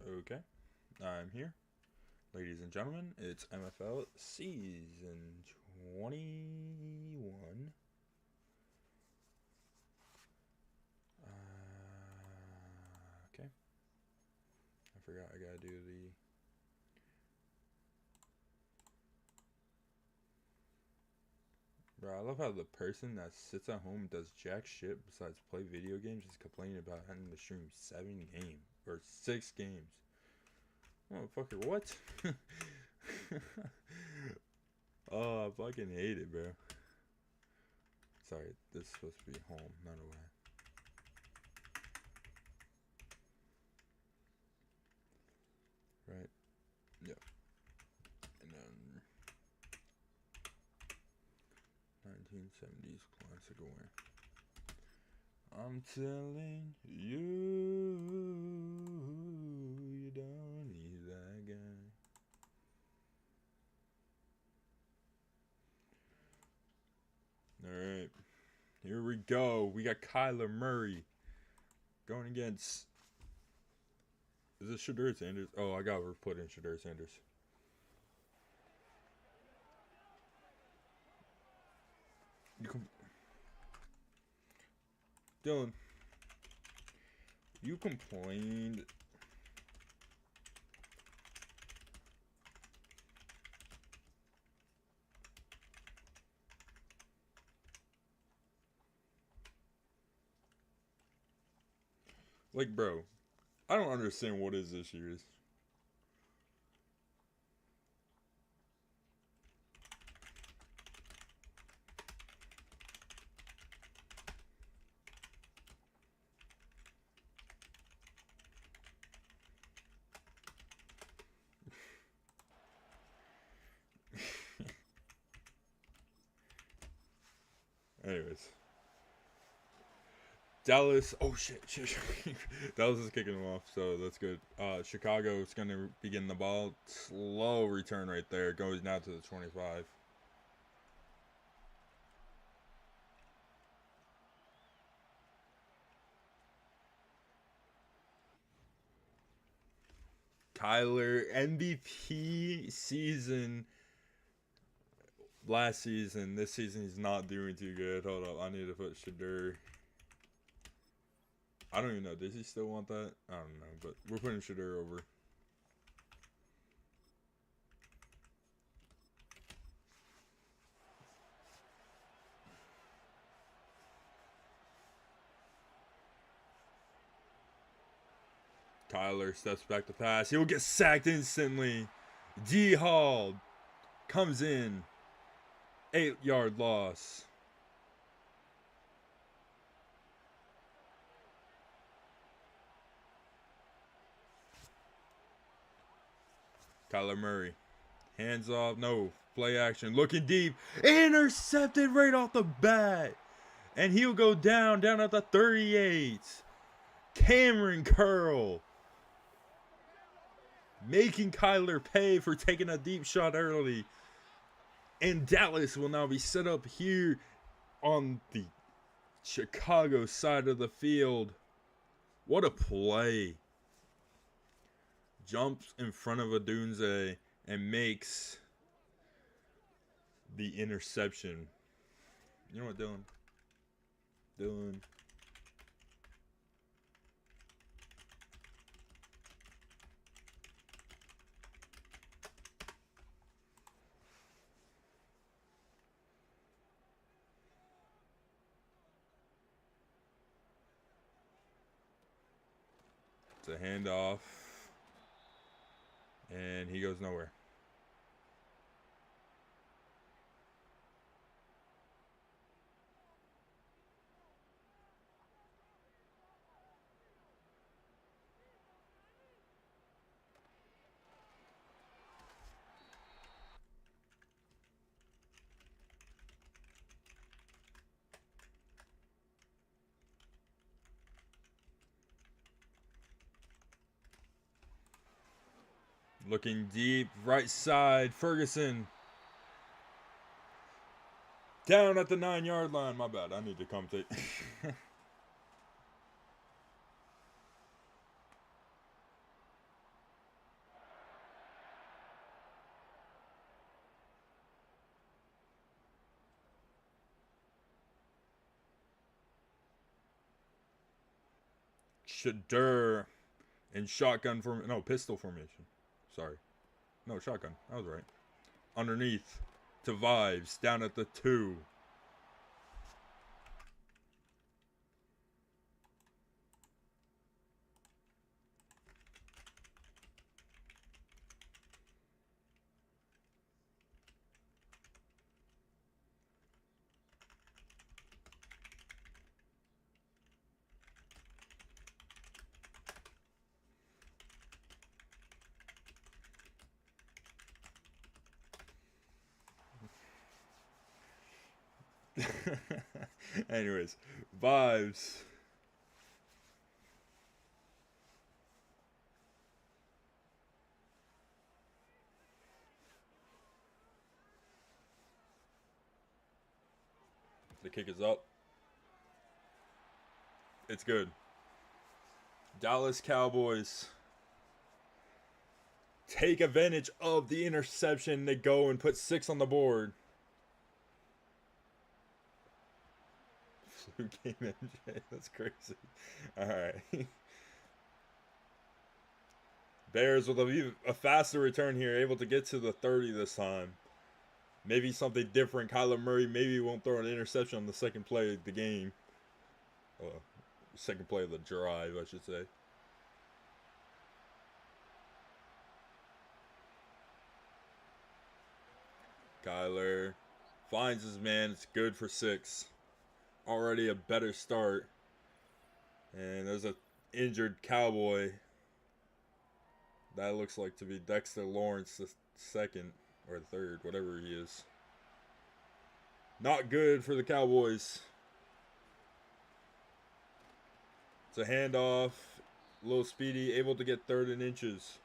Okay, I'm here. Ladies and gentlemen, it's MFL Season 21. Okay. I forgot I gotta do the... Bro, I love how the person that sits at home does jack shit besides play video games is complaining about having to stream 7 games. Or 6 games. Motherfucker, what? Oh, I fucking hate it, bro. Sorry, this is supposed to be home, not away. Right? Yep. And then 1970s classic away. I'm telling you, you don't need that guy. Alright, here we go. We got Kyler Murray going against... Is it Shedeur Sanders? Oh, I got to put in Shedeur Sanders. Dylan, you complained. Like, bro, I don't understand what his issue is. Anyways. Dallas, oh shit. Dallas is kicking him off, so that's good. Chicago is going to be getting the ball. Slow return right there. Goes now to the 25. Kyler, MVP season. Last season. This season he's not doing too good. Hold up, I need to put Shedeur. I don't even know. Does he still want that? I don't know, but we're putting Shedeur over. Kyler steps back to pass. He'll get sacked instantly. D Hall comes in. 8-yard loss. Kyler Murray. Hands off. No. Play action. Looking deep. Intercepted right off the bat. And he'll go down at the 38. Cameron Curl. Making Kyler pay for taking a deep shot early. And Dallas will now be set up here on the Chicago side of the field. What a play. Jumps in front of Odunze and makes the interception. You know what, Dylan? Dylan. It's a handoff. And he goes nowhere. Looking deep, right side, Ferguson. Down at the 9-yard line. My bad, I need to commentate. Showdown in shotgun form. No, pistol formation. Sorry. No, shotgun. I was right. Underneath to Vibes down at the 2. Anyways, Vibes. The kick is up. It's good. Dallas Cowboys take advantage of the interception. They go and put 6 on the board. Flu game MJ. That's crazy. Alright. Bears with a faster return here, able to get to the 30 this time. Maybe something different. Kyler Murray maybe won't throw an interception on the second play of the game. Second play of the drive, I should say. Kyler finds his man. It's good for 6. Already a better start. And there's an injured Cowboy. That looks like to be Dexter Lawrence, the second or third, whatever he is. Not good for the Cowboys. It's a handoff. A little speedy, able to get 3rd and inches.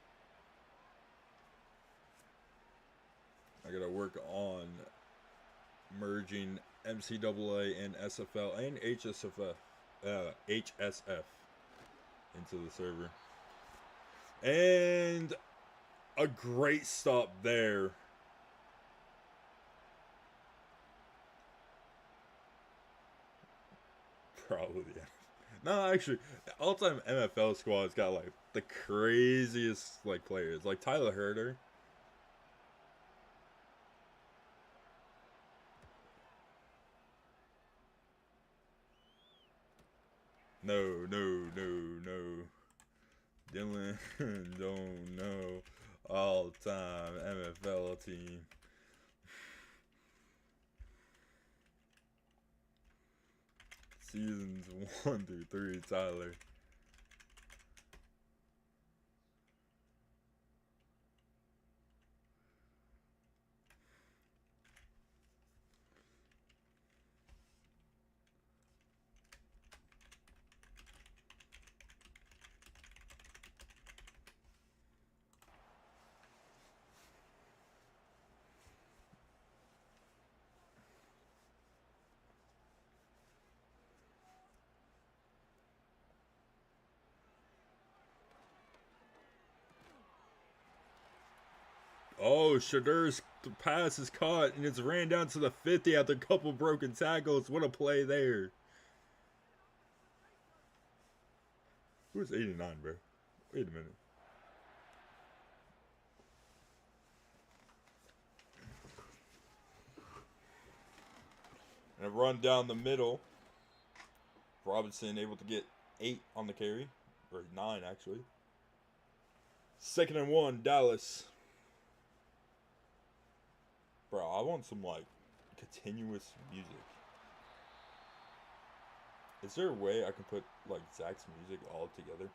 I gotta work on merging MCAA and SFL and HSF into the server. And a great stop there. Probably, yeah. No, actually, all-time MFL squad's got like the craziest like players, like Tyler Herter. No. Dylan don't know all-time MFL team. Seasons 1 through 3, Tyler. Oh, Showdown's pass is caught and it's ran down to the 50 after a couple broken tackles. What a play there. Who's 89, bro? Wait a minute. And a run down the middle. Robinson able to get 8 on the carry. Or 9, actually. 2nd and 1, Dallas. Bro, I want some, like, continuous music. Is there a way I can put, like, Zach's music all together?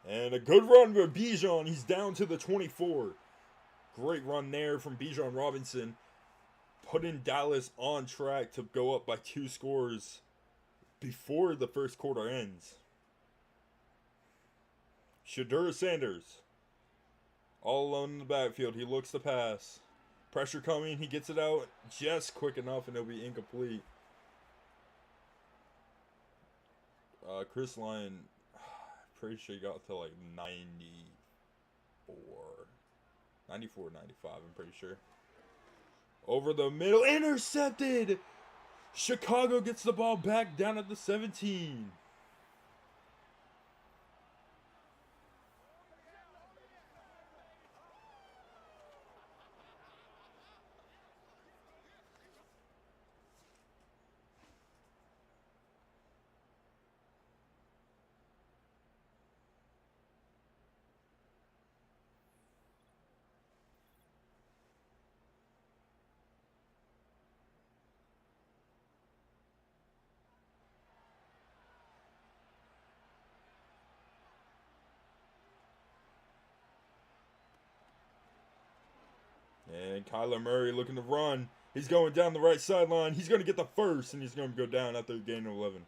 And a good run by Bijan. He's down to the 24. Great run there from Bijan Robinson. Putting Dallas on track to go up by 2 scores before the first quarter ends. Shedeur Sanders. All alone in the backfield. He looks to pass. Pressure coming. He gets it out just quick enough and it'll be incomplete. Chris Lyon, pretty sure he got to like 94. 94, 95, I'm pretty sure. Over the middle, intercepted! Chicago gets the ball back down at the 17. And Kyler Murray looking to run. He's going down the right sideline. He's going to get the first, and he's going to go down after the gain of 11.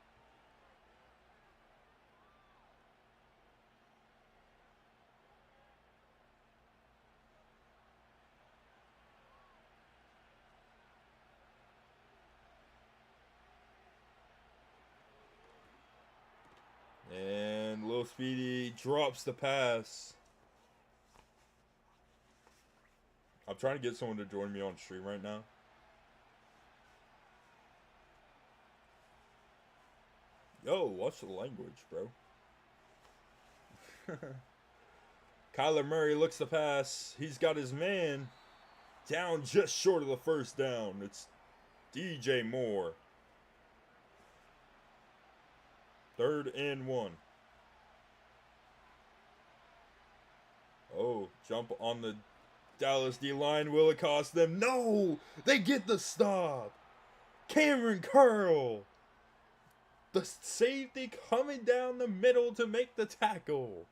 And Lil Speedy drops the pass. I'm trying to get someone to join me on stream right now. Yo, watch the language, bro. Kyler Murray looks to pass. He's got his man down just short of the first down. It's DJ Moore. 3rd and 1. Oh, jump on the Dallas D-line. Will it cost them? No! They get the stop. Cameron Curl. The safety coming down the middle to make the tackle.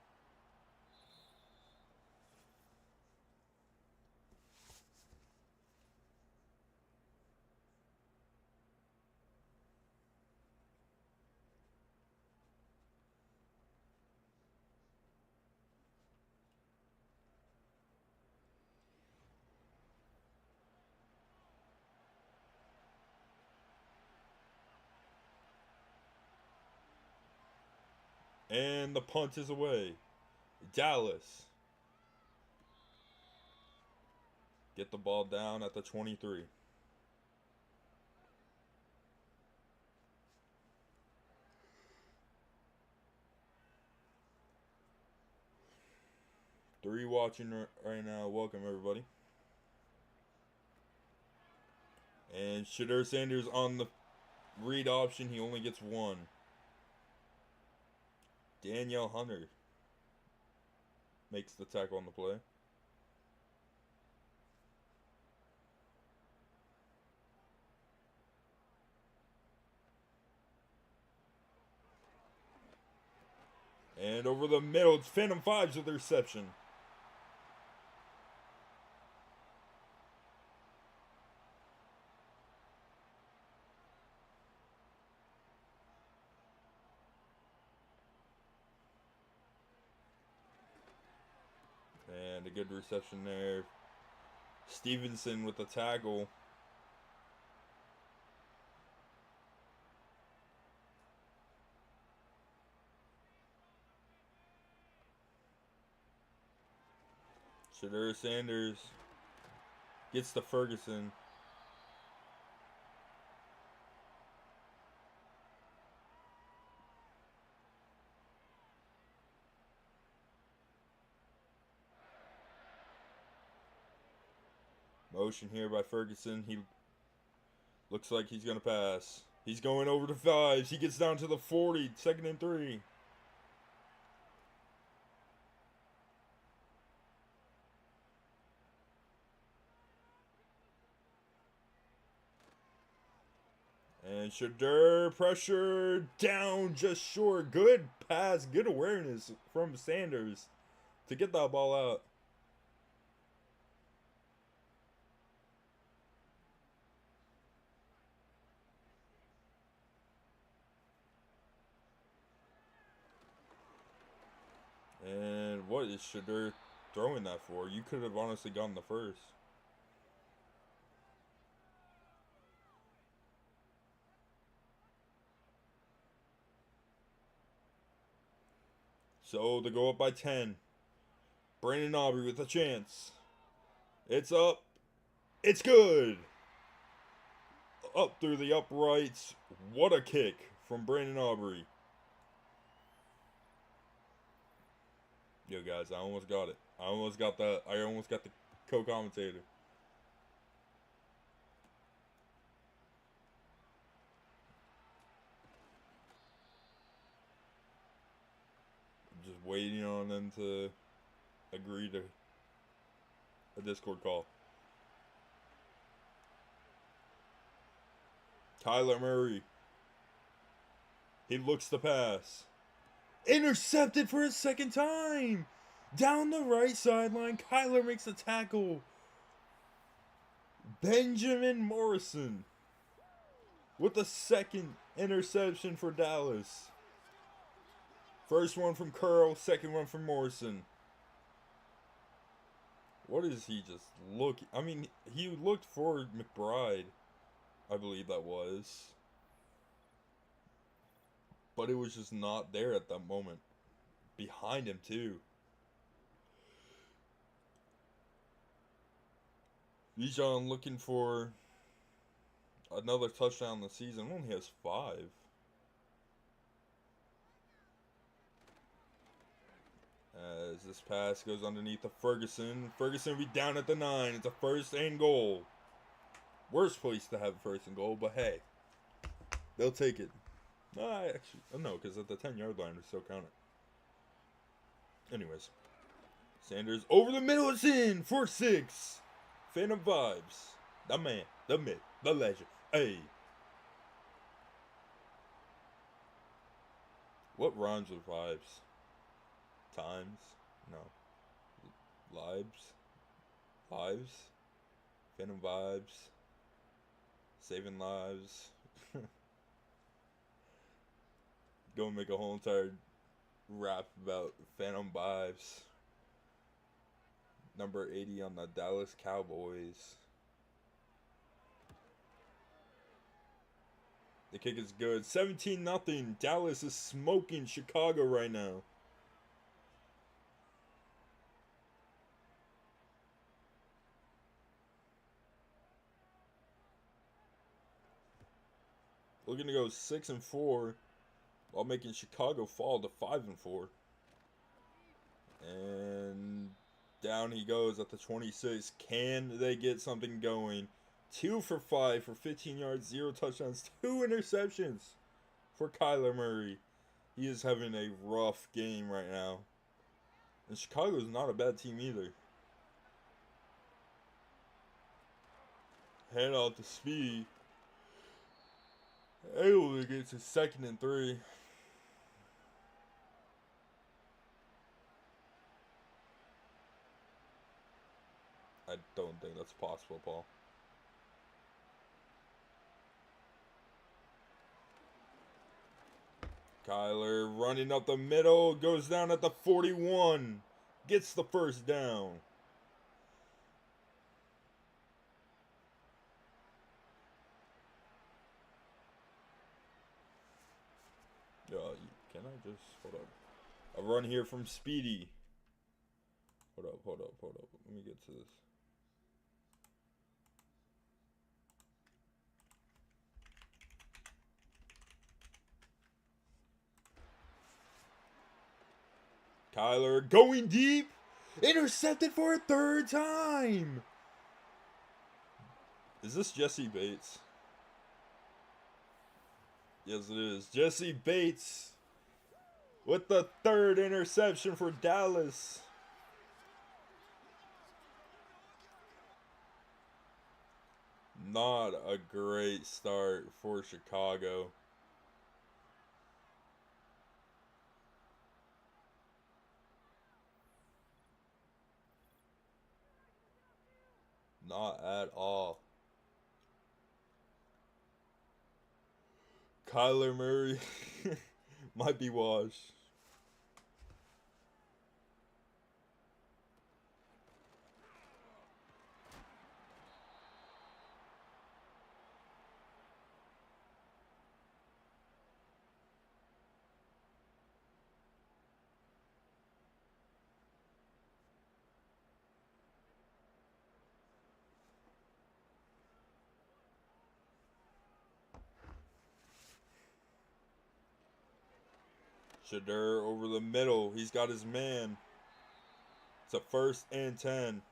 And the punt is away. Dallas get the ball down at the 23. Three watching right now. Welcome, everybody. And Shedeur Sanders on the read option. He only gets one. Danielle Hunter makes the tackle on the play. And over the middle, it's Phantom Fives with the reception. And a good reception there. Stevenson with the tackle. Shedeur Sanders gets to Ferguson. Motion here by Ferguson. He looks like he's going to pass. He's going over to 5s. He gets down to the 40. 2nd and 3. And Shedeur pressure down just short. Good pass. Good awareness from Sanders to get that ball out. And what is Shedeur throwing that for? You could have honestly gotten the first. So they go up by 10. Brandon Aubrey with a chance. It's up. It's good. Up through the uprights. What a kick from Brandon Aubrey. Yo, guys, I almost got it. I almost got the co-commentator. Just waiting on them to agree to a Discord call. Kyler Murray. He looks to pass. Intercepted for a second time. Down the right sideline, Kyler makes a tackle. Benjamin Morrison with the second interception for Dallas. First one from Curl, second one from Morrison. What is he just looking? I mean, he looked for McBride, I believe that was. But it was just not there at that moment. Behind him, too. Bijan looking for another touchdown this season. Only has 5. As this pass goes underneath the Ferguson. Ferguson will be down at the 9. It's a 1st and goal. Worst place to have 1st and goal, but hey. They'll take it. No, because at the 10-yard line, we still count it. Anyways. Sanders over the middle. It's in for 6. Phantom vibes. The man, the myth, the legend. Hey. What rhymes with vibes? Times? No. Lives? Phantom vibes? Saving lives? Go and make a whole entire rap about Phantom vibes. Number 80 on the Dallas Cowboys. The kick is good. 17-0. Dallas is smoking Chicago right now. Looking to go 6-4 while making Chicago fall to 5-4. And down he goes at the 26. Can they get something going? 2 for 5 for 15 yards, 0 touchdowns, 2 interceptions for Kyler Murray. He is having a rough game right now. And Chicago's not a bad team either. Hand off to Speed. Able to get to 2nd and 3. I don't think that's possible, Paul. Kyler running up the middle, goes down at the 41, gets the 1st down. Can I just, hold up. A run here from Speedy. Hold up. Let me get to this. Kyler going deep. Intercepted for a 3rd time. Is this Jesse Bates? Yes, it is. Jesse Bates with the 3rd interception for Dallas. Not a great start for Chicago. Not at all. Kyler Murray might be washed. Shadur over the middle. He's got his man. It's a 1st and 10.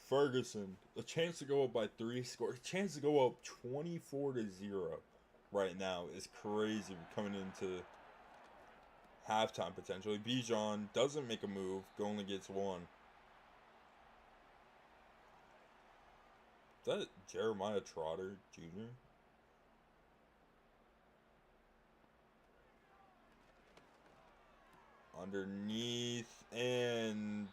Ferguson, a chance to go up by 3 scores. A chance to go up 24-0 right now is crazy coming into halftime potentially. Bijan doesn't make a move. Only gets 1. Is that Jeremiah Trotter Jr.? Underneath, and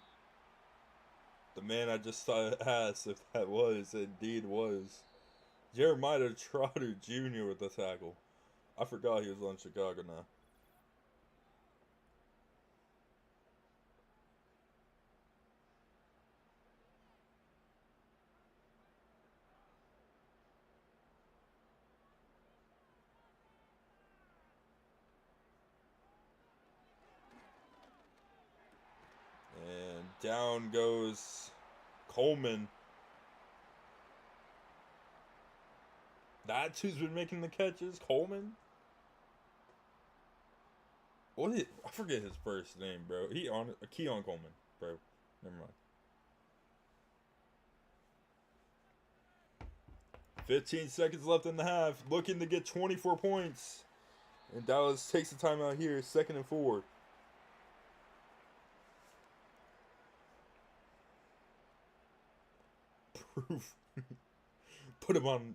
the man I just asked if that was, indeed was. Jeremiah Trotter Jr. with the tackle. I forgot he was on Chicago now. And down goes Coleman. That's who's been making the catches? Coleman? I forget his first name, bro. Keon Coleman, bro. Never mind. 15 seconds left in the half. Looking to get 24 points. And Dallas takes the timeout here. 2nd and 4. Proof. Put him on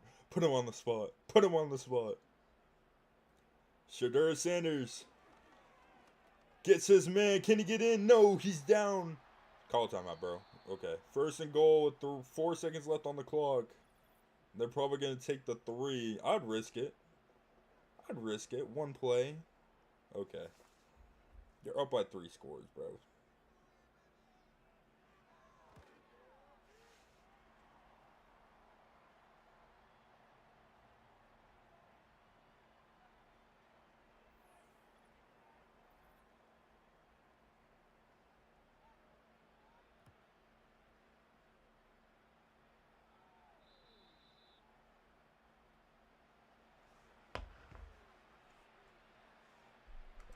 the spot. Put him on the spot. Shadur Sanders gets his man. Can he get in? No, he's down. Call timeout, bro. Okay. 1st and goal with 4 seconds left on the clock. They're probably going to take the 3. I'd risk it. 1 play. Okay. You're up by 3 scores, bro.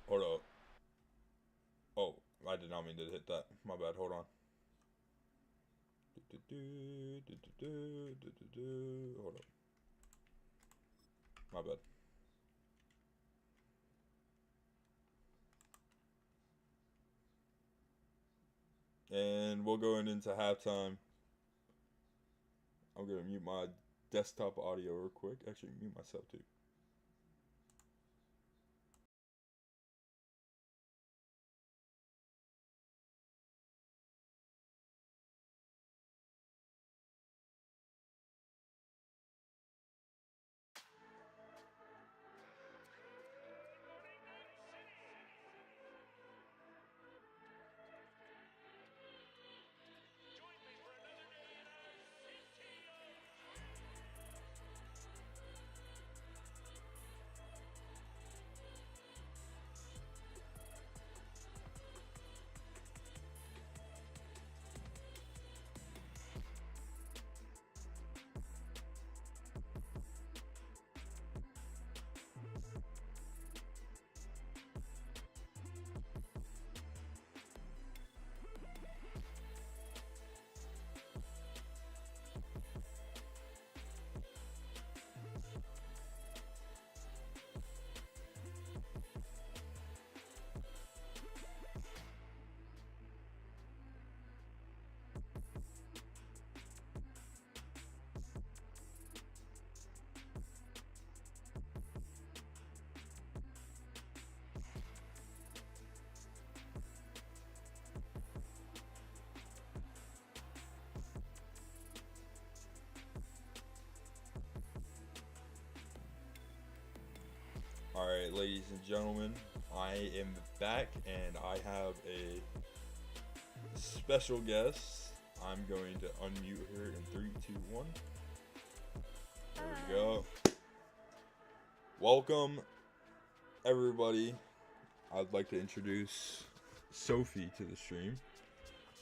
Hold up. Oh, I did not mean to hit that. My bad. Hold on. Hold up. My bad. And we'll go into halftime. I'm going to mute my desktop audio real quick. Actually, mute myself too. Alright, ladies and gentlemen, I am back and I have a special guest. I'm going to unmute her in 3, 2, 1. There we go. Welcome, everybody. I'd like to introduce Sophie to the stream.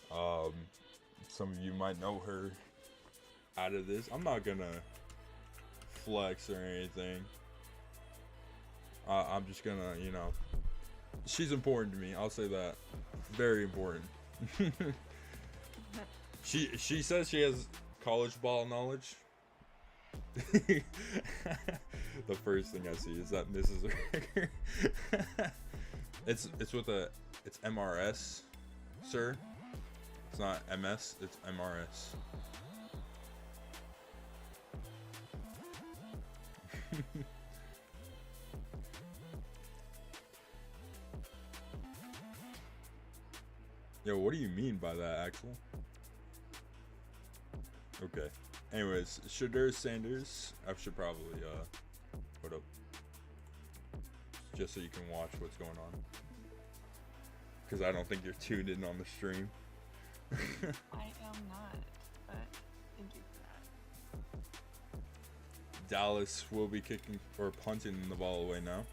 Some of you might know her out of this. I'm not gonna flex or anything. I'm just gonna, you know, she's important to me. I'll say that. Very important. She says she has college ball knowledge. The first thing I see is that Mrs. Ricker. it's with a it's MRS, sir. It's not MS. It's MRS. Yo, what do you mean by that, Axel? Okay. Anyways, Showdown Sanders. I should probably put up just so you can watch what's going on. Because I don't think you're tuned in on the stream. I am not, but thank you for that. Dallas will be kicking or punting the ball away now.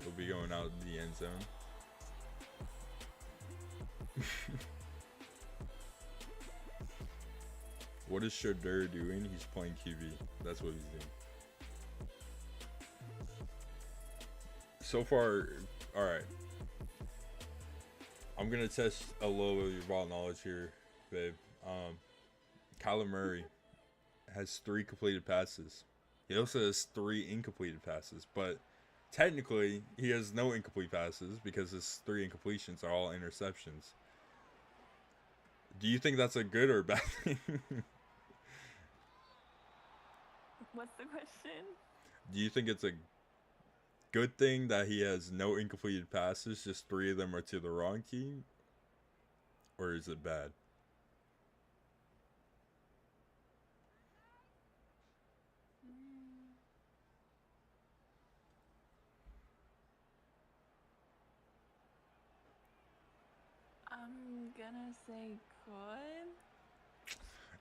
He'll be going out in the end zone. What is Showdown doing? He's playing QB. That's what he's doing. So far, alright. I'm gonna test a little bit of your ball knowledge here, babe. Kyler Murray has 3 completed passes. He also has 3 incompleted passes, but technically he has no incomplete passes because his 3 incompletions are all interceptions. Do you think that's a good or bad thing? What's the question? Do you think it's a good thing that he has no incompleted passes, just 3 of them are to the wrong team? Or is it bad? I'm gonna say good.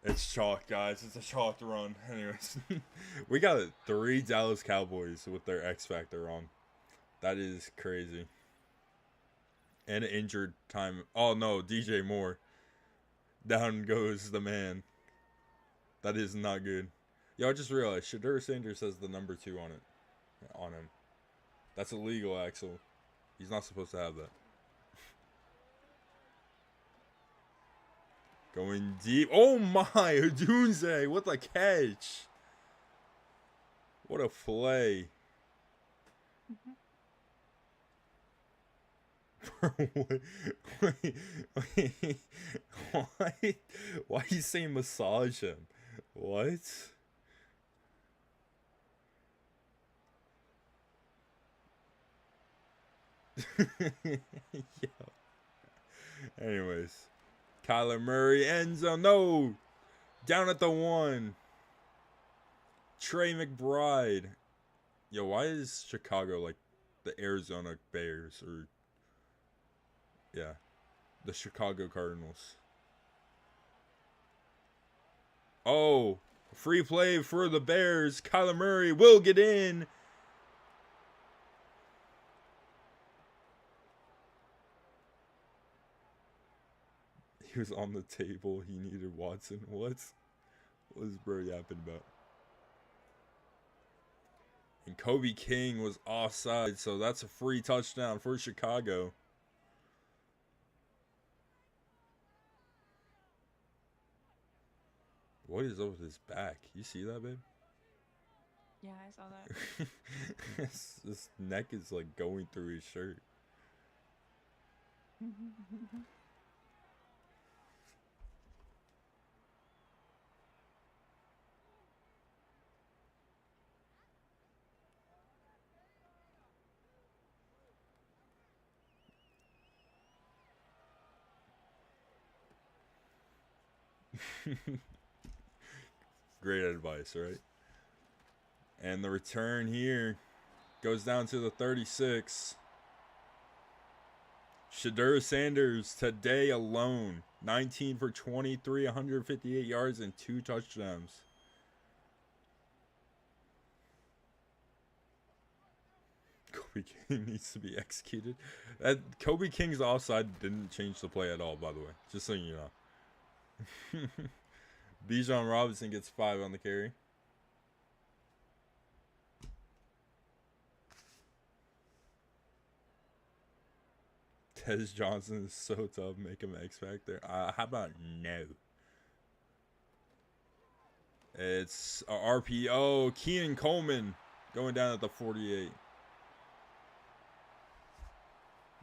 It's chalk, guys. It's a chalk run. Anyways, we got 3 Dallas Cowboys with their X Factor on. That is crazy. And an injured time. Oh no, DJ Moore. Down goes the man. That is not good. Yo, I just realized Showdown Sanders has the number 2 on it. On him. That's illegal, Axel. He's not supposed to have that. Going deep. Oh my, Dunze, what a catch. What a play. wait, why are you saying massage him? What? Yo. Anyways. Kyler Murray, end zone, no! Down at the 1. Trey McBride. Yo, why is Chicago like the Arizona Bears? Or, yeah, the Chicago Cardinals. Oh, free play for the Bears. Kyler Murray will get in. He was on the table. He needed Watson. What was bro yapping about? And Kobe King was offside, so that's a free touchdown for Chicago. What is up with his back? You see that, babe? Yeah, I saw that. His neck is like going through his shirt. Great advice, right? And the return here goes down to the 36. Showdown Sanders today alone, 19 for 23, 158 yards and 2 touchdowns. Kobe King needs to be executed. Kobe King's offside didn't change the play at all, by the way. Just so you know. Bijan Robinson gets 5 on the carry. Des Johnson is so tough. Make him X Factor. How about no? It's a RPO. Keenan Coleman going down at the 48.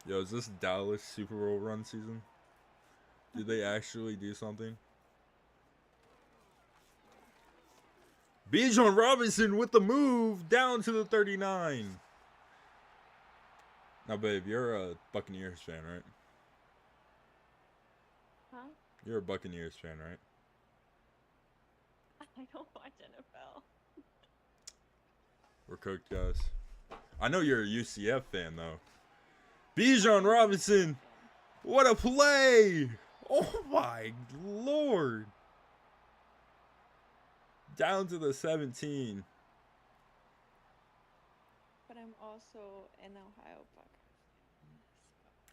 Yo, is this Dallas Super Bowl run season? Did they actually do something? Bijan Robinson with the move down to the 39. Now, babe, you're a Buccaneers fan, right? Huh? You're a Buccaneers fan, right? I don't watch NFL. We're cooked, guys. I know you're a UCF fan, though. Bijan Robinson. What a play. Oh, my Lord. Down to the 17. But I'm also an Ohio Buckeyes fan.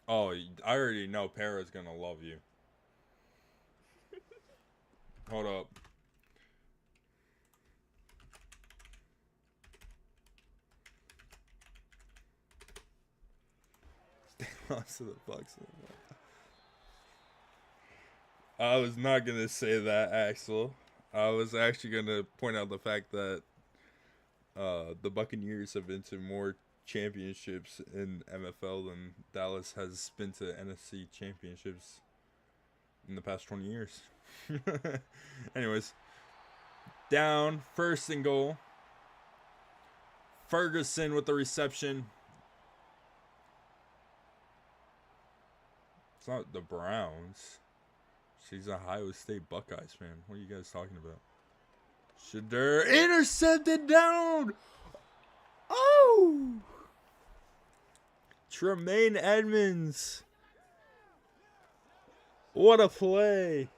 Oh, I already know Para's going to love you. Hold up. Lost to the Bucks. I was not going to say that, Axel. I was actually going to point out the fact that the Buccaneers have been to more championships in MFL than Dallas has been to NFC championships in the past 20 years. Anyways, down, 1st and goal. Ferguson with the reception. It's not the Browns. She's a Ohio State Buckeyes fan. What are you guys talking about? Shadur intercepted down. Oh! Tremaine Edmonds. What a play.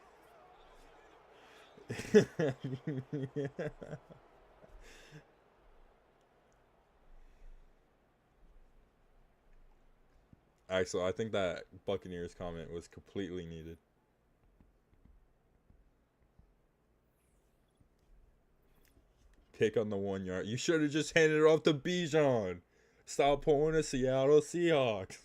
Axel, I think that Buccaneers comment was completely needed. Pick on the 1 yard. You should have just handed it off to Bijan. Stop pulling the Seattle Seahawks.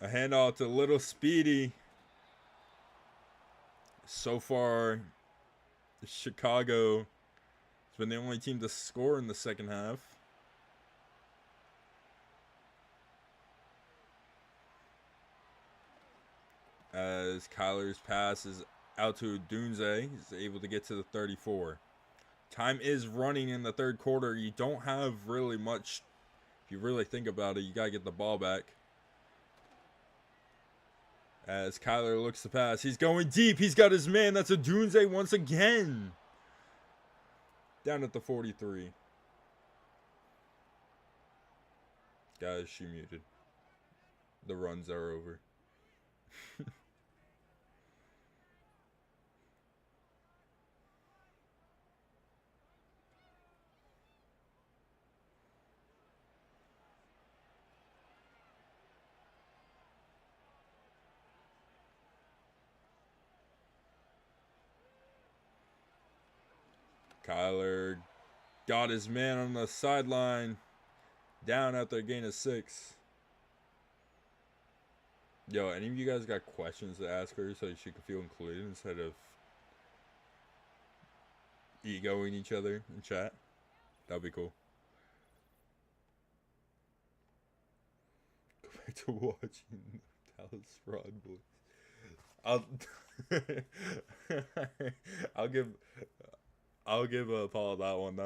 A handoff to Little Speedy. So far, Chicago has been the only team to score in the second half. As Kyler's pass is out to Dunze. He's able to get to the 34. Time is running in the third quarter. You don't have really much. If you really think about it, you got to get the ball back. As Kyler looks to pass. He's going deep. He's got his man. That's a Dunze once again. Down at the 43. Guys, she muted. The runs are over. Kyler got his man on the sideline. Down after a gain of 6. Yo, any of you guys got questions to ask her so she could feel included instead of egoing each other in chat? That'd be cool. Go back to watching Dallas Fraud Boys. I'll give Paul that one.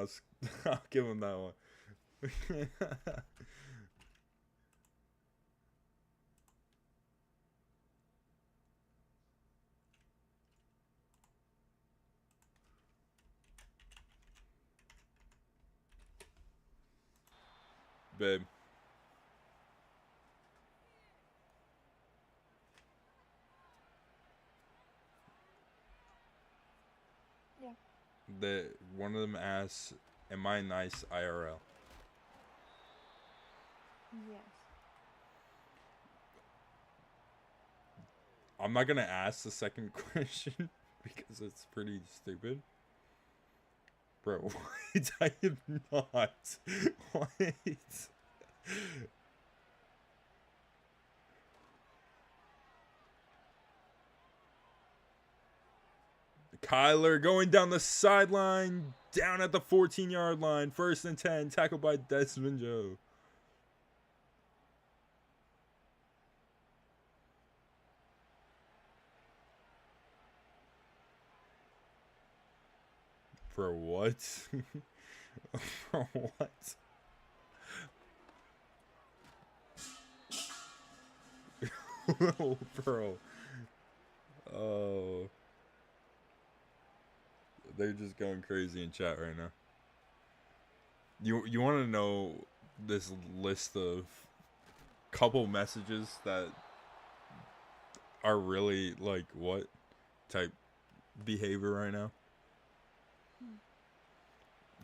I'll give him that one. Babe. Yeah. One of them asks, "Am I nice IRL?" Yes. I'm not gonna ask the second question because it's pretty stupid. Bro, what? I am not. What? Kyler going down the sideline, down at the 14-yard line. 1st and 10, tackled by Desmond Joe. For what? For what? Oh, bro. Oh. They're just going crazy in chat right now. You want to know this list of couple messages that are really like what type behavior right now?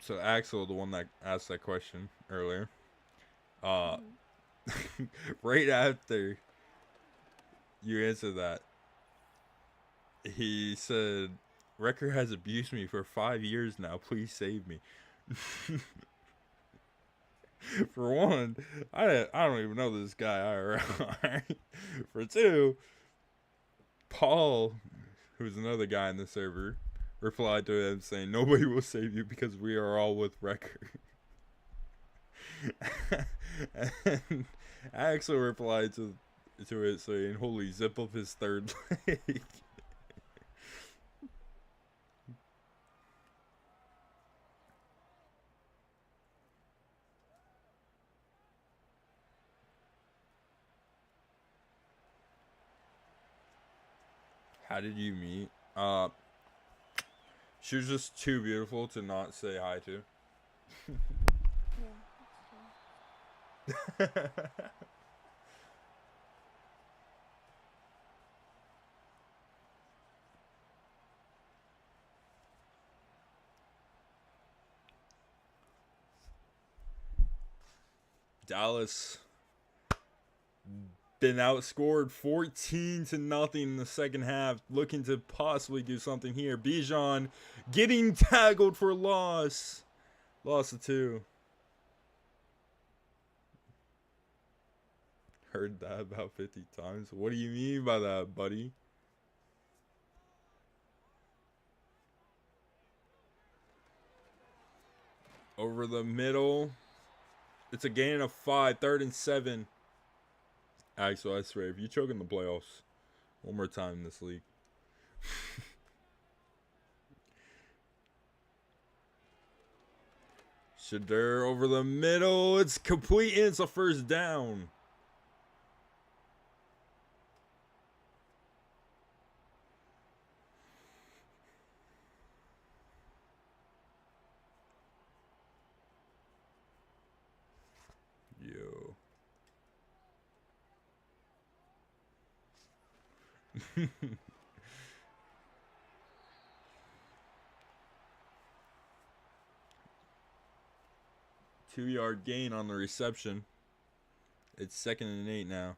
So Axel, the one that asked that question earlier, right after you answer that, he said, "Wrecker has abused me for 5 years now. Please save me." For one, I don't even know this guy IRL. Right? For two, Paul, who's another guy in the server, replied to him saying, "Nobody will save you because we are all with Wrecker." And Axel replied to it saying, "Holy, zip up his third leg." How did you meet? She was just too beautiful to not say hi to. Yeah, that's true. Dallas been outscored 14-0 in the second half, looking to possibly do something here. Bijan getting tackled for loss. Loss of 2. Heard that about 50 times. What do you mean by that, buddy? Over the middle. It's a gain of 5. 3rd and 7. Axel, I swear, if you choke in the playoffs one more time in this league. Shadur over the middle. It's complete and it's a 1st down. Yo. 2-yard gain on the reception. It's 2nd and 8 now.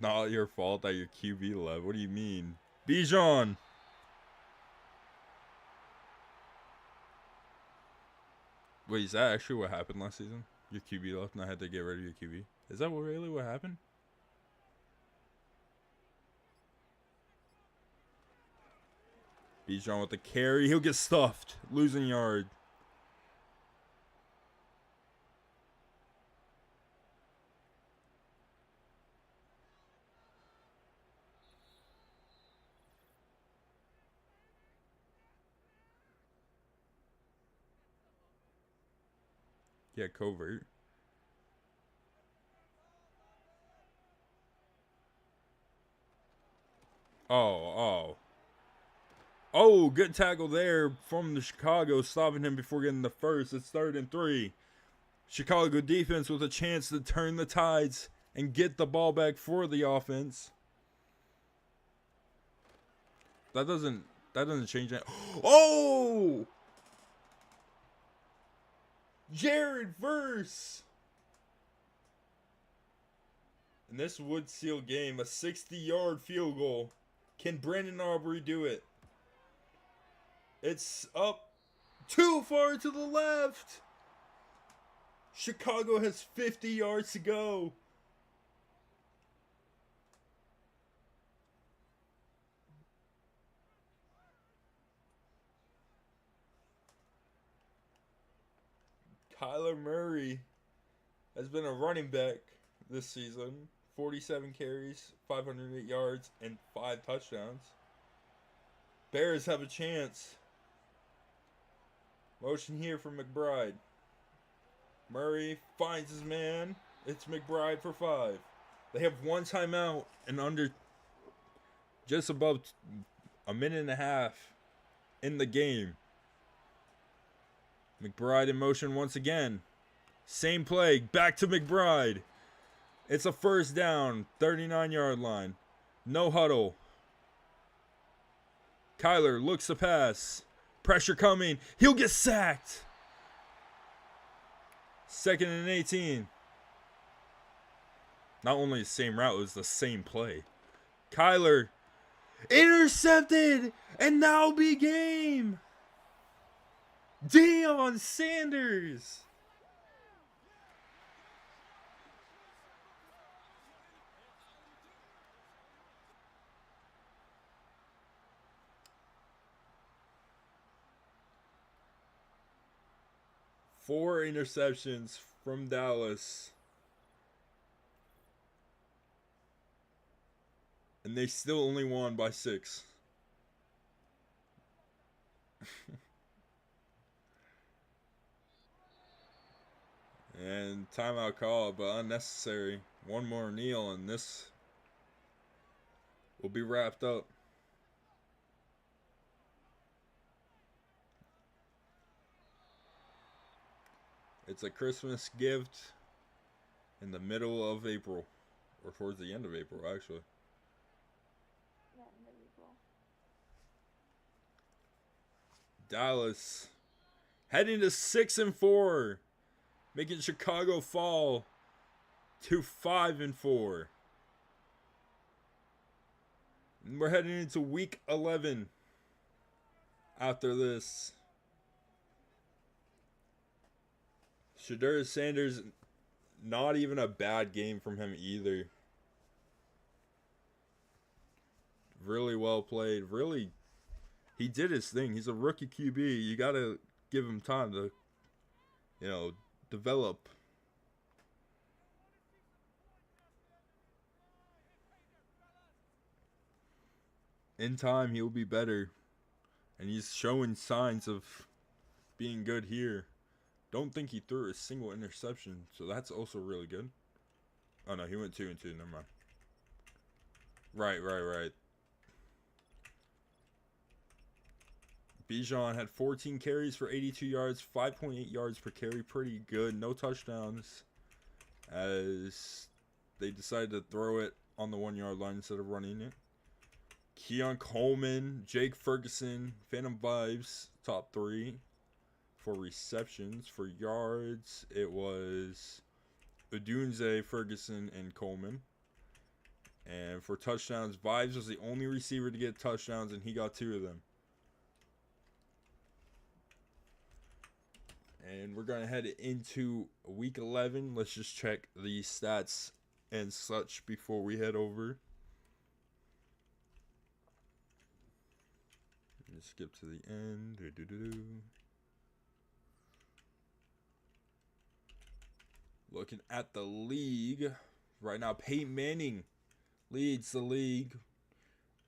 Not your fault that your QB left. What do you mean? Bijan! Wait, is that actually what happened last season? Your QB left and I had to get rid of your QB? Is that really what happened? Bijan with the carry. He'll get stuffed. Losing yard. Yeah, covert. Oh. Oh, good tackle there from the Chicago, stopping him before getting the first. It's 3rd and 3. Chicago defense with a chance to turn the tides and get the ball back for the offense. That doesn't change that. Oh! Jared Verse. In this wood seal game, a 60-yard field goal. Can Brandon Aubrey do it? It's up too far to the left. Chicago has 50 yards to go. Kyler Murray has been a running back this season. 47 carries, 508 yards, and 5 touchdowns. Bears have a chance. Motion here for McBride. Murray finds his man. It's McBride for 5. They have 1 timeout and under just above a minute and a half in the game. McBride in motion once again. Same play. Back to McBride. It's a first down. 39-yard line. No huddle. Kyler looks to pass. Pressure coming. He'll get sacked. 2nd and 18. Not only the same route, it was the same play. Kyler intercepted. And now be game. Deion Sanders. Four interceptions from Dallas. And they still only won by 6. And timeout call, but unnecessary. One more kneel and this will be wrapped up. It's a Christmas gift in the middle of April. Or towards the end of April, actually. Yeah, end of April. Dallas heading to 6-4. Making Chicago fall to 5-4. And we're heading into week 11 after this. Showdown Sanders, not even a bad game from him either. Really well played. Really, he did his thing. He's a rookie QB. You got to give him time to, develop. In time, he'll be better. And he's showing signs of being good here. Don't think he threw a single interception, so that's also really good. Oh no, he went 2-2. Never mind. Right. Bijan had 14 carries for 82 yards, 5.8 yards per carry. Pretty good. No touchdowns, as they decided to throw it on the 1-yard line instead of running it. Keon Coleman, Jake Ferguson, Phantom Vibes, top 3. For receptions. For yards, it was Odunze, Ferguson, and Coleman. And for touchdowns, Vibes was the only receiver to get touchdowns, and he got 2 of them. And we're going to head into week 11. Let's just check the stats and such before we head over. Let's skip to the end. Looking at the league right now, Peyton Manning leads the league.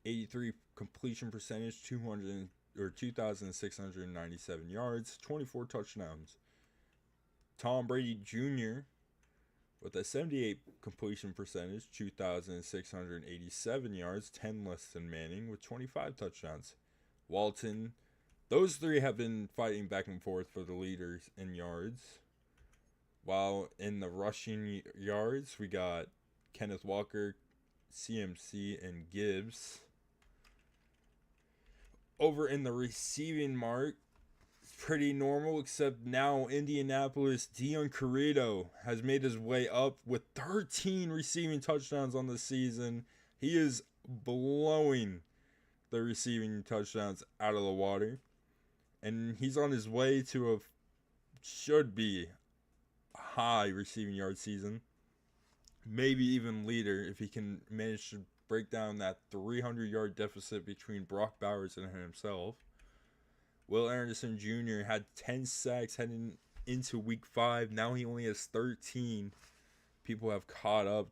83 completion percentage, 2,697 yards, 24 touchdowns. Tom Brady Jr. with a 78 completion percentage, 2,687 yards, 10 less than Manning with 25 touchdowns. Walton, those 3 have been fighting back and forth for the leaders in yards. While in the rushing yards, we got Kenneth Walker, CMC, and Gibbs. Over in the receiving mark, pretty normal, except now Indianapolis Dion Carrito has made his way up with 13 receiving touchdowns on the season. He is blowing the receiving touchdowns out of the water. And he's on his way to a should be high receiving yard season. Maybe even leader if he can manage to break down that 300-yard deficit between Brock Bowers and himself. Will Anderson Jr. had 10 sacks heading into week 5. Now he only has 13. People have caught up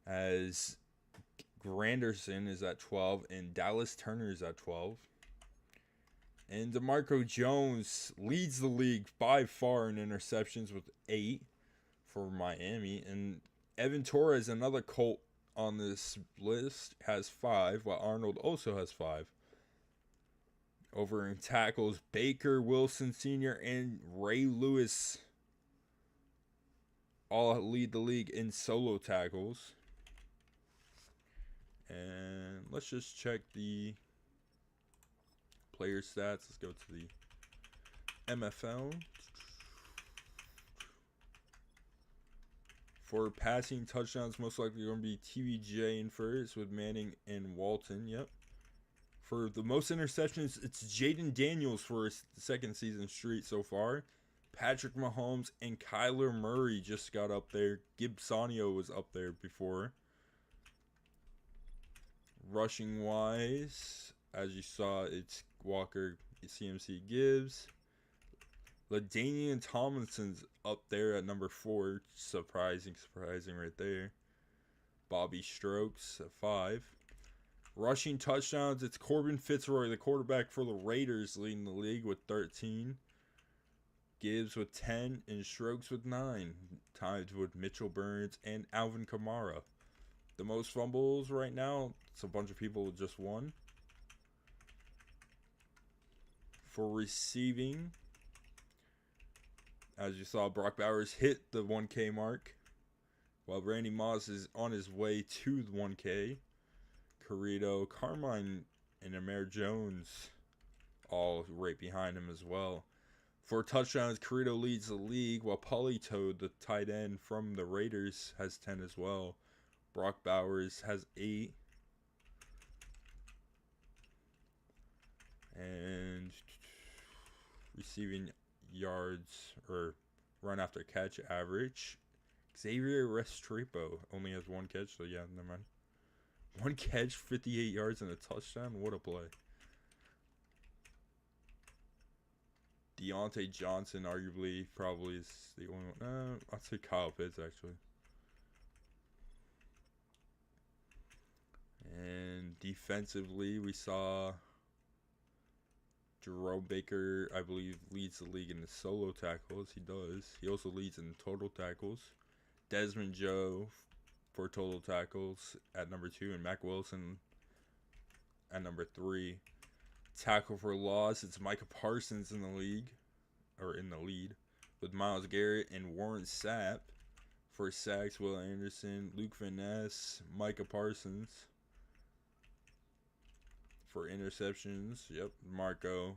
as Granderson is at 12 and Dallas Turner is at 12. And DeMarco Jones leads the league by far in interceptions with 8 for Miami. And Evan Torres, another Colt on this list, has 5, while Arnold also has 5. Over in tackles, Baker, Wilson Sr., and Ray Lewis all lead the league in solo tackles. And let's just check the player stats. Let's go to the MFL. For passing touchdowns, most likely going to be TVJ in first with Manning and Walton. Yep. For the most interceptions, it's Jaden Daniels for his second season straight so far. Patrick Mahomes and Kyler Murray just got up there. Gibsonio was up there before. Rushing wise, as you saw, it's Walker, CMC Gibbs. LaDainian Tomlinson's up there at number 4. Surprising right there. Bobby Strokes at 5. Rushing touchdowns, it's Corbin Fitzroy, the quarterback for the Raiders, leading the league with 13. Gibbs with 10 and Strokes with 9. Tied with Mitchell Burns and Alvin Kamara. The most fumbles right now, it's a bunch of people with just 1. For receiving, as you saw, Brock Bowers hit the 1K mark, while Randy Moss is on his way to the 1K. Carrito, Carmine, and Amir Jones all right behind him as well. For touchdowns, Carrito leads the league, while Polito, the tight end from the Raiders, has 10 as well. Brock Bowers has 8. And receiving yards or run after catch average, Xavier Restrepo only has 1 catch, so yeah, never mind. 1 catch, 58 yards, and a touchdown. What a play. Deontay Johnson, arguably, probably is the only one. I'd say Kyle Pitts, actually. And defensively, we saw Jerome Baker, I believe, leads the league in the solo tackles. He does. He also leads in total tackles. Desmond Joe for total tackles at number 2, and Mac Wilson at number 3. Tackle for loss, it's Micah Parsons in the league, or in the lead, with Myles Garrett and Warren Sapp. For sacks, Will Anderson, Luke Finesse, Micah Parsons. For interceptions, yep, Marco,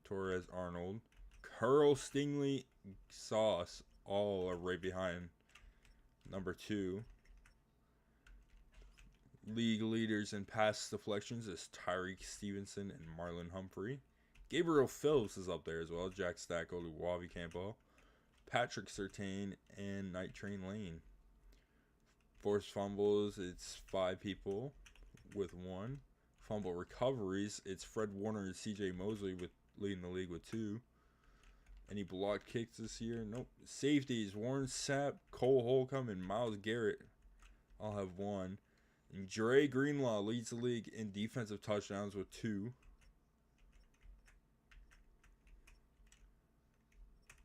Torres, Arnold. Curl, Stingley, Sauce, all are right behind number 2. League leaders in pass deflections is Tyreek Stevenson and Marlon Humphrey. Gabriel Phillips is up there as well. Jack Stacko, Wavi Campbell, Patrick Surtain, and Night Train Lane. Forced fumbles, it's 5 people with 1. Fumble recoveries, it's Fred Warner and CJ Mosley with leading the league with 2. Any blocked kicks this year? Nope. Safeties, Warren Sapp, Cole Holcomb, and Myles Garrett all have 1. And Dre Greenlaw leads the league in defensive touchdowns with 2.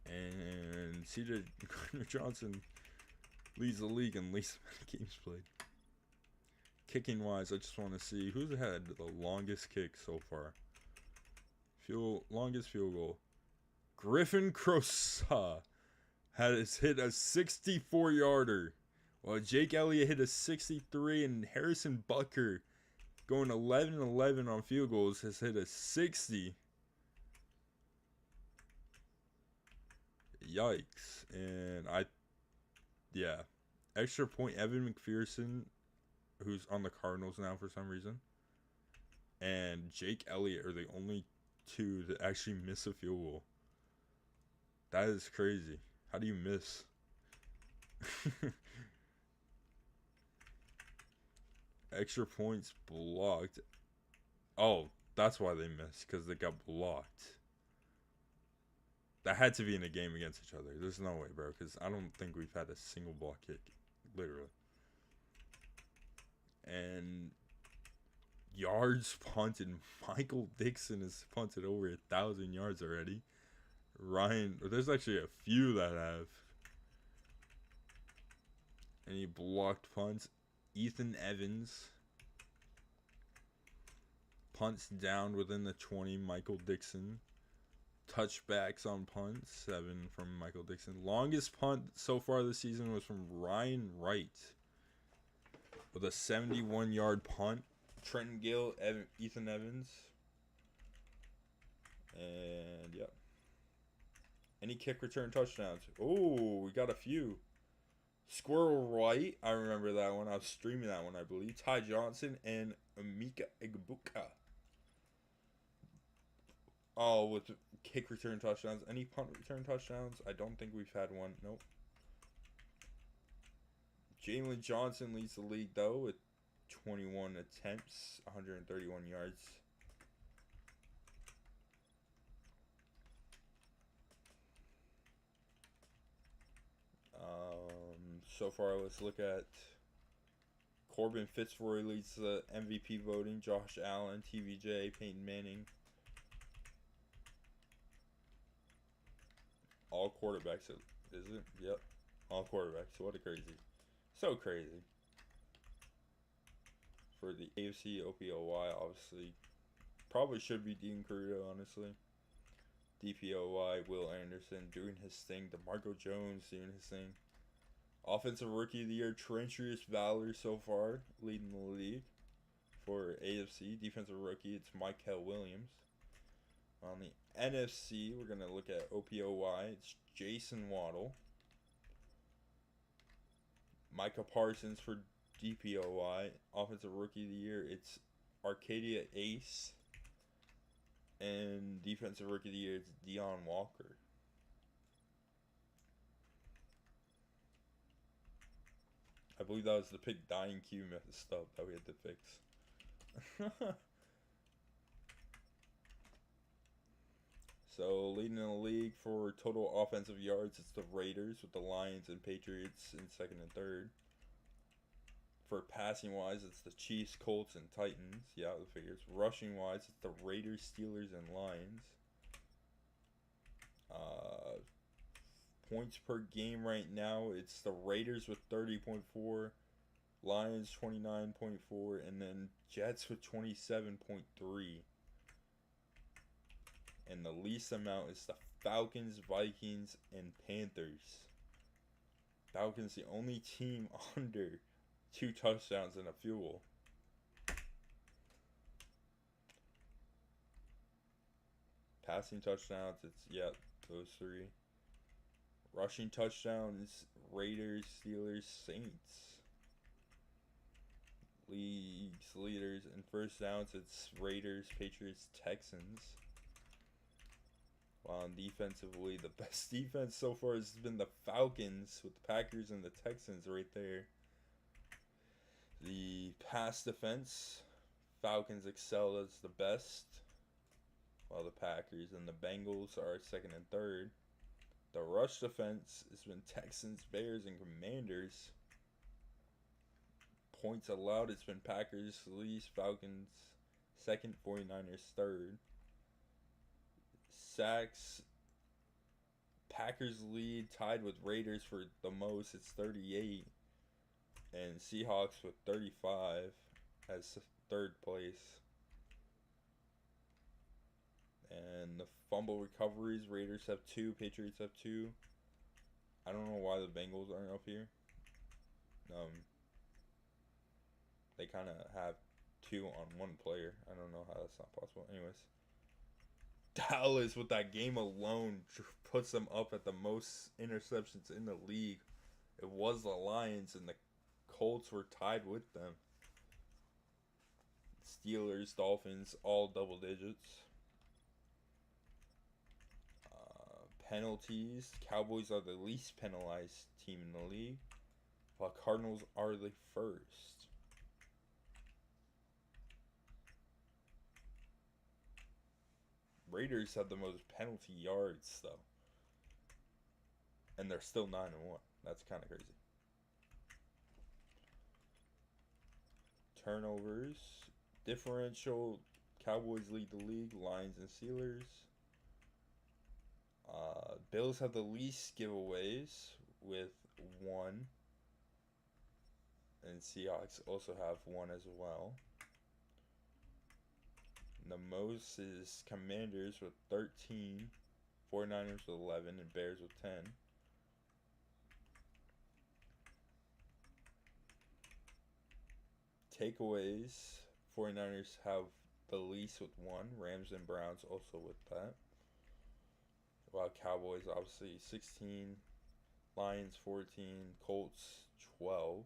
And CJ Johnson leads the league in least amount of games played. Kicking wise, I just want to see who's had the longest kick so far. Longest field goal. Griffin Crosa has hit a 64-yarder. While Jake Elliott hit a 63, and Harrison Butker, going 11-11 on field goals, has hit a 60. Yikes. And yeah. Extra point, Evan McPherson, who's on the Cardinals now for some reason, and Jake Elliott are the only two that actually miss a field goal. That is crazy. How do you miss? Extra points blocked. Oh, that's why they missed, because they got blocked. That had to be in a game against each other. There's no way, bro, because I don't think we've had a single block kick. Literally. And yards punted. Michael Dixon has punted over 1,000 yards already. There's actually a few that have. And he blocked punts. Ethan Evans punts down within the 20. Michael Dixon. Touchbacks on punts. 7 from Michael Dixon. Longest punt so far this season was from Ryan Wright with a 71-yard punt. Trenton Gill, Ethan Evans. And, yeah. Any kick return touchdowns? Oh, we got a few. Squirrel White, I remember that one. I was streaming that one, I believe. Ty Johnson and Emeka Egbuka. Oh, with kick return touchdowns. Any punt return touchdowns? I don't think we've had one. Nope. Jalen Johnson leads the league, though, with 21 attempts, 131 yards. So far, let's look at Corbin Fitzroy leads the MVP voting. Josh Allen, TVJ, Peyton Manning. All quarterbacks, is it? Yep. All quarterbacks. What a crazy. So crazy. For the AFC, OPOY, obviously. Probably should be Dean Caruto, honestly. DPOY, Will Anderson doing his thing. DeMarco Jones doing his thing. Offensive Rookie of the Year, Trentrius Valor so far, leading the league. For AFC, Defensive Rookie, it's Michael Williams. On the NFC, we're going to look at OPOY. It's Jason Waddle. Micah Parsons for DPOY. Offensive Rookie of the Year, it's Arcadia Ace. And Defensive Rookie of the Year, it's Deion Walker. I believe that was the pick dying Q messed up that we had to fix. So, leading in the league for total offensive yards, it's the Raiders with the Lions and Patriots in second and third. For passing wise, it's the Chiefs, Colts, and Titans. Yeah, the figures. Rushing wise, it's the Raiders, Steelers, and Lions. Points per game right now, it's the Raiders with 30.4, Lions 29.4, and then Jets with 27.3. And the least amount is the Falcons, Vikings, and Panthers. Falcons the only team under 2 touchdowns and a field goal. Passing touchdowns, it's, yeah, those 3. Rushing touchdowns, Raiders, Steelers, Saints. Leagues leaders in first downs, it's Raiders, Patriots, Texans. While on defensively, the best defense so far has been the Falcons with the Packers and the Texans right there. The pass defense, Falcons excel as the best, while the Packers and the Bengals are second and third. The rush defense has been Texans, Bears, and Commanders. Points allowed, it's been Packers least, Falcons second, 49ers third. Sacks, Packers lead, tied with Raiders for the most, it's 38. And Seahawks with 35 as third place. And the fumble recoveries, Raiders have 2, Patriots have 2. I don't know why the Bengals aren't up here. They kind of have 2 on 1 player. I don't know how that's not possible. Anyways. Dallas with that game alone puts them up at the most interceptions in the league. It was the Lions, and the Colts were tied with them. Steelers, Dolphins, all double digits. Penalties. Cowboys are the least penalized team in the league, while Cardinals are the first. Raiders have the most penalty yards, though. And they're still 9-1. That's kind of crazy. Turnovers. Differential. Cowboys lead the league. Lions and Steelers. Bills have the least giveaways with 1. And Seahawks also have 1 as well. The most is Commanders with 13. 49ers with 11. And Bears with 10. Takeaways. 49ers have the least with 1. Rams and Browns also with that. While Cowboys obviously 16. Lions 14. Colts 12.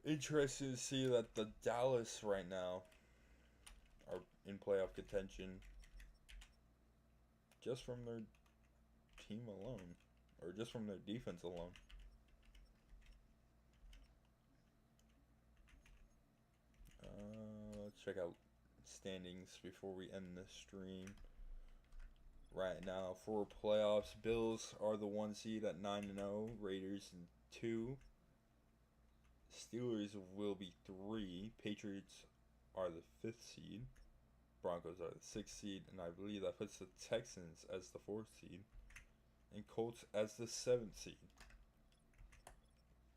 Interesting to see that the Dallas right now are in playoff contention just from their team alone, or just from their defense alone. Let's check out standings before we end this stream. Right now for playoffs, Bills are the 1 seed at 9-0, Raiders in 2. Steelers will be 3. Patriots are the 5th seed. Broncos are the 6th seed. And I believe that puts the Texans as the 4th seed. And Colts as the 7th seed.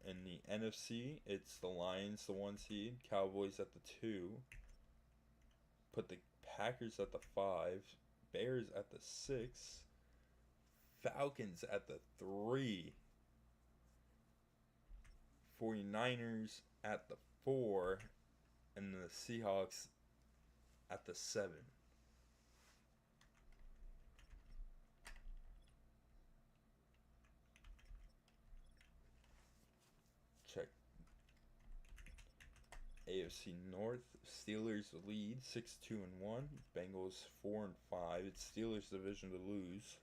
In the NFC, it's the Lions, the 1 seed. Cowboys at the 2. Put the Packers at the 5. Bears at the 6. Falcons at the 3. 49ers at the 4, and the Seahawks at the 7. Check AFC North. Steelers lead 6-2-1. Bengals 4-5. It's Steelers' division to lose.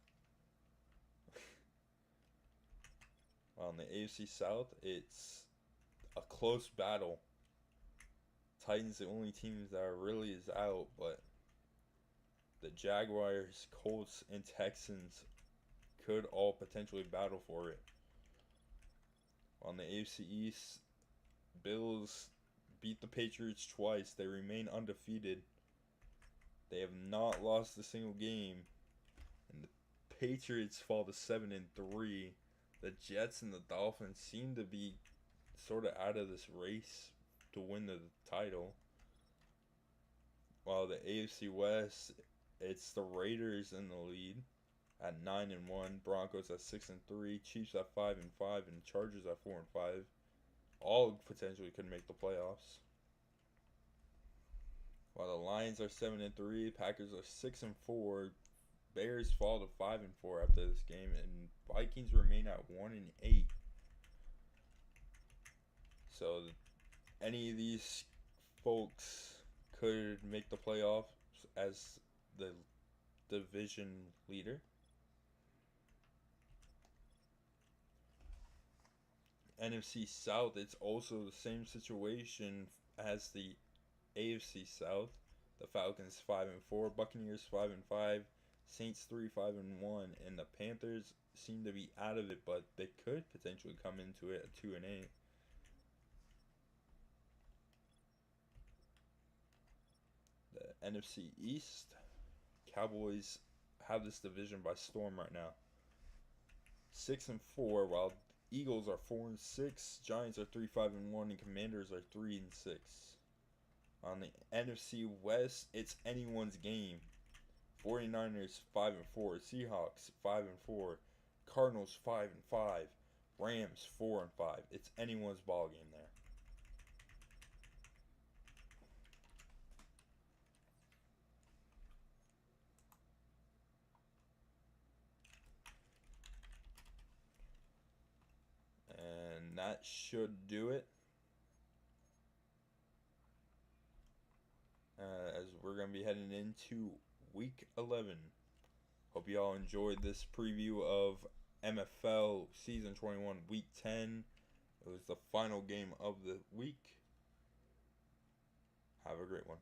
While in the AFC South, it's a close battle. Titans the only team that really is out, but the Jaguars, Colts, and Texans could all potentially battle for it. On the AFC East, Bills beat the Patriots twice. They remain undefeated. They have not lost a single game. And the Patriots fall to 7-3. The Jets and the Dolphins seem to be sort of out of this race to win the title. While the AFC West, it's the Raiders in the lead at 9-1, Broncos at 6-3, Chiefs at 5-5, and Chargers at 4-5. All potentially could make the playoffs. While the Lions are 7-3, Packers are 6-4, Bears fall to 5-4 after this game, and Vikings remain at 1-8. So any of these folks could make the playoffs as the division leader. NFC South, it's also the same situation as the AFC South. The Falcons 5-4, Buccaneers 5-5, Saints 3-5-1, and the Panthers seem to be out of it, but they could potentially come into it at 2-8. The NFC East, Cowboys have this division by storm right now. 6-4, while Eagles are 4-6, Giants are 3-5-1, and Commanders are 3-6. On the NFC West, it's anyone's game. 49ers 5-4, Seahawks 5-4, Cardinals 5-5, Rams 4-5. It's anyone's ball game there. that should do it. As we're going to be heading into Week 11. Hope you all enjoyed this preview of MFL Season 21 Week 10. It was the final game of the week. Have a great one.